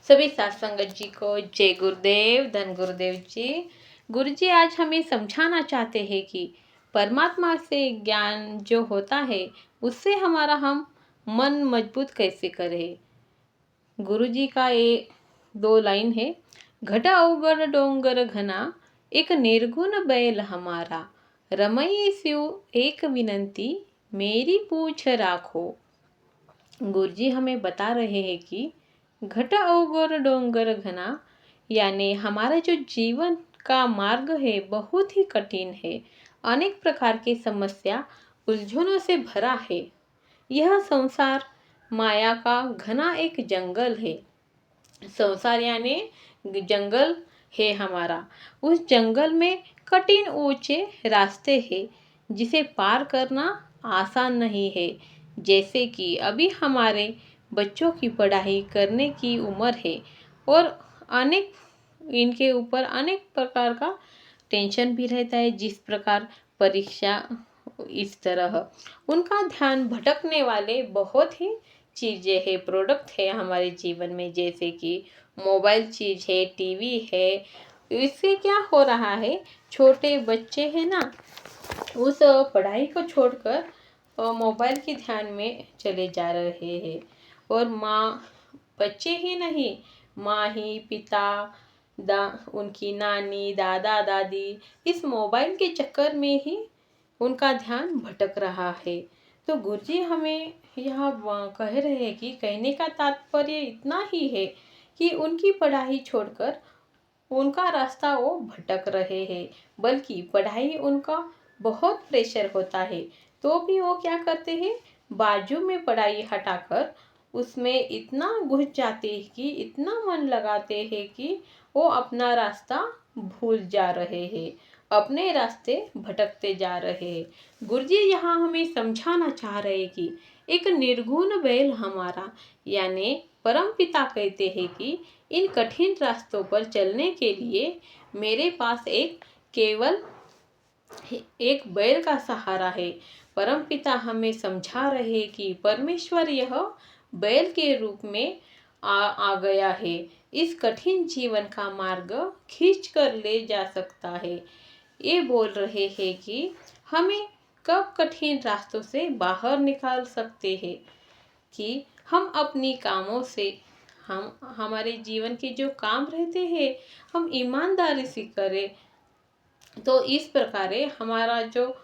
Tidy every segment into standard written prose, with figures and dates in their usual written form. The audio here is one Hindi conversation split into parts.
सभी साथ संगत जी को जय गुरुदेव, धन गुरुदेव जी। गुरु जी आज हमें समझाना चाहते हैं कि परमात्मा से ज्ञान जो होता है उससे हमारा हम मन मजबूत कैसे करें। गुरु जी का ये दो लाइन है। घटा अवगढ़ डोंगर घना, एक निर्गुण बैल हमारा, रमई शिव एक विनंती, मेरी पूछ राखो। गुरु जी हमें बता रहे हैं कि घटा अवगढ़ डोंगर घना यानी हमारा जो जीवन का मार्ग है बहुत ही कठिन है। अनेक प्रकार की समस्या उलझनों से भरा है। यह संसार माया का घना एक जंगल है। संसार यानी जंगल है हमारा। उस जंगल में कठिन ऊंचे रास्ते हैं जिसे पार करना आसान नहीं है। जैसे कि अभी हमारे बच्चों की पढ़ाई करने की उम्र है और अनेक इनके ऊपर अनेक प्रकार का टेंशन भी रहता है। जिस प्रकार परीक्षा, इस तरह उनका ध्यान भटकने वाले बहुत ही चीज़ें हैं, प्रोडक्ट है हमारे जीवन में। जैसे कि मोबाइल चीज़ है, टीवी है। इससे क्या हो रहा है, छोटे बच्चे हैं ना, उस पढ़ाई को छोड़कर मोबाइल के ध्यान में चले जा रहे हैं। और माँ, बच्चे ही नहीं, माँ ही, पिता, उनकी नानी, दादा दादी इस मोबाइल के चक्कर में ही उनका ध्यान भटक रहा है। तो गुरुजी हमें यह कह रहे हैं कि कहने का तात्पर्य इतना ही है कि उनकी पढ़ाई छोड़कर उनका रास्ता वो भटक रहे हैं। बल्कि पढ़ाई उनका बहुत प्रेशर होता है तो भी वो क्या करते हैं, बाजू में पढ़ाई हटाकर उसमें इतना घुस जाते हैं कि इतना मन लगाते हैं कि वो अपना रास्ता भूल जा रहे हैं, अपने रास्ते भटकते जा रहे हैं। गुरुजी यहाँ हमें समझाना चाह रहे हैं कि एक निर्गुण बैल हमारा यानी परम पिता कहते हैं कि इन कठिन रास्तों पर चलने के लिए मेरे पास केवल एक बैल का सहारा है। परम पिता हमें समझा रहे कि परमेश्वर यह बैल के रूप में आ गया है। इस कठिन जीवन का मार्ग खींच कर ले जा सकता है। ये बोल रहे हैं कि हमें कब कठिन रास्तों से बाहर निकाल सकते हैं कि हम अपनी कामों से, हम हमारे जीवन के जो काम रहते हैं हम ईमानदारी से करें। तो इस प्रकार हमारा जो,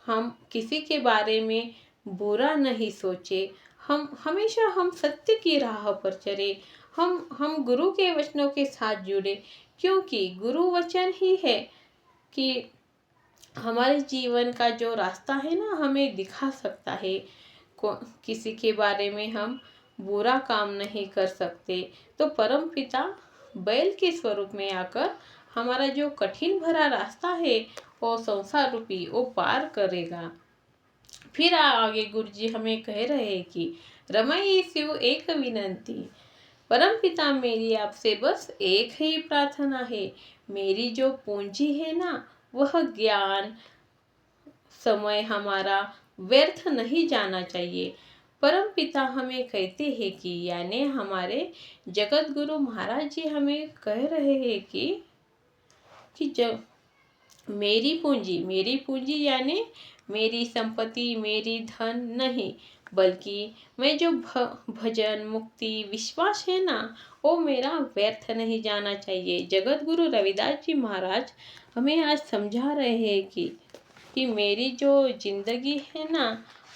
हम किसी के बारे में बुरा नहीं सोचे, हम सत्य की राह पर चले, हम गुरु के वचनों के साथ जुड़े। क्योंकि गुरु वचन ही है कि हमारे जीवन का जो रास्ता है ना हमें दिखा सकता है। किसी के बारे में हम बुरा काम नहीं कर सकते। तो परम पिता बैल के स्वरूप में आकर हमारा जो कठिन भरा रास्ता है वो संसार रूपी वो पार करेगा। फिर आगे गुरु जी हमें कह रहे हैं कि रमई शिव एक विनंती, परम पिता मेरी आपसे बस एक ही प्रार्थना है। मेरी जो पूंजी है ना वह ज्ञान, समय हमारा व्यर्थ नहीं जाना चाहिए। परम पिता हमें कहते हैं कि यानी हमारे जगत गुरु महाराज जी हमें कह रहे हैं कि जब मेरी पूंजी यानी मेरी संपत्ति, मेरी धन नहीं, बल्कि मैं जो भजन, मुक्ति, विश्वास है ना वो मेरा व्यर्थ नहीं जाना चाहिए। जगत गुरु रविदास जी महाराज हमें आज समझा रहे हैं कि मेरी जो जिंदगी है ना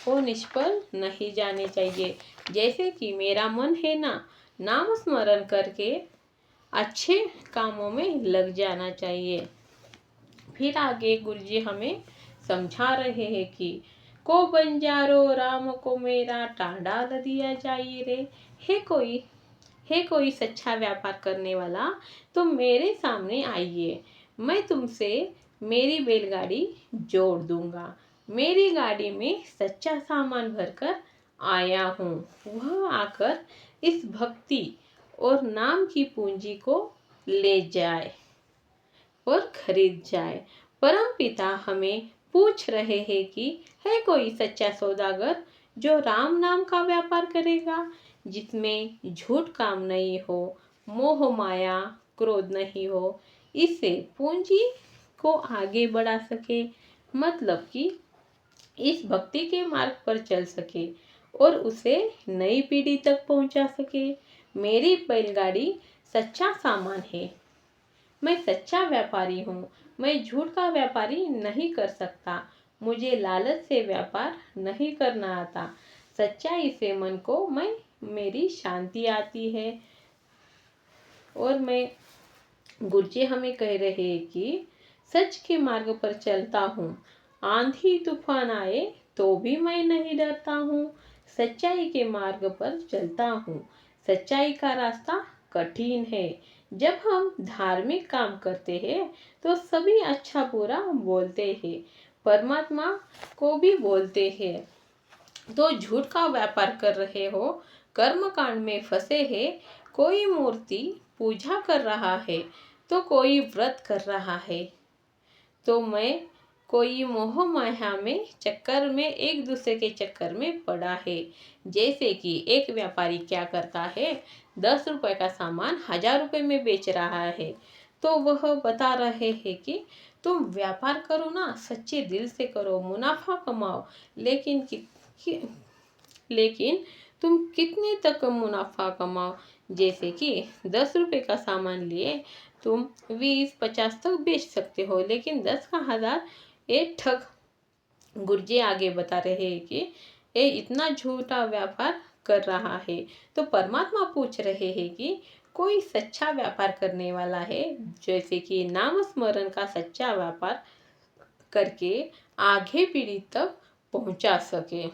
वो निष्फल नहीं जानी चाहिए। जैसे कि मेरा मन है ना नाम स्मरण करके अच्छे कामों में लग जाना चाहिए। फिर आगे गुरुजी हमें समझा रहे हैं कि को बंजारो राम को मेरा टांडा ल दिया जाइए रे। हे कोई सच्चा व्यापार करने वाला तो मेरे सामने आइए, मैं तुमसे मेरी बैलगाड़ी जोड़ दूंगा। मेरी गाड़ी में सच्चा सामान भरकर आया हूँ। वह आकर इस भक्ति और नाम की पूंजी को ले जाए और खरीद जाए। परम पिता हमें पूछ रहे हैं कि है कोई सच्चा सौदागर जो राम नाम का व्यापार करेगा। जिसमें झूठ काम नहीं हो, मोह माया क्रोध नहीं हो, इससे पूंजी को आगे बढ़ा सके, मतलब कि इस भक्ति के मार्ग पर चल सके और उसे नई पीढ़ी तक पहुंचा सके। मेरी बैलगाड़ी सच्चा सामान है। मैं सच्चा व्यापारी हूँ। मैं झूठ का व्यापारी नहीं कर सकता। मुझे लालच से व्यापार नहीं करना आता। सच्चाई से मन को मेरी शांति आती है। और गुरुजी हमें कह रहे हैं कि सच के मार्ग पर चलता हूँ, आंधी तूफान आए तो भी मैं नहीं डरता हूँ। सच्चाई के मार्ग पर चलता हूँ। सच्चाई का रास्ता कठिन है। जब हम धार्मिक काम करते हैं तो सभी अच्छा बुरा बोलते हैं, परमात्मा को भी बोलते हैं। तो झूठ का व्यापार कर रहे हो, कर्म कांड में फंसे हैं। कोई मूर्ति पूजा कर रहा है तो कोई व्रत कर रहा है, तो कोई मोह माया में चक्कर में एक दूसरे के चक्कर में पड़ा है। जैसे कि एक व्यापारी क्या करता है, 10 रुपए का सामान 1000 रुपए में बेच रहा है, तो वह बता रहे हैं कि तुम व्यापार करो ना, सच्चे दिल से करो, मुनाफा कमाओ, लेकिन लेकिन तुम कितने तक मुनाफा कमाओ। जैसे कि 10 रुपए का सामान लिए तुम 20-50 तक बेच सकते हो, लेकिन 10 का 1000 ये ठग। गुरुजी आगे बता रहे हैं कि ये इतना झूठा व्यापार कर रहा है। तो परमात्मा पूछ रहे हैं कि कोई सच्चा व्यापार करने वाला है, जैसे कि नाम स्मरण का सच्चा व्यापार करके आगे पीढ़ी तक पहुंचा सके।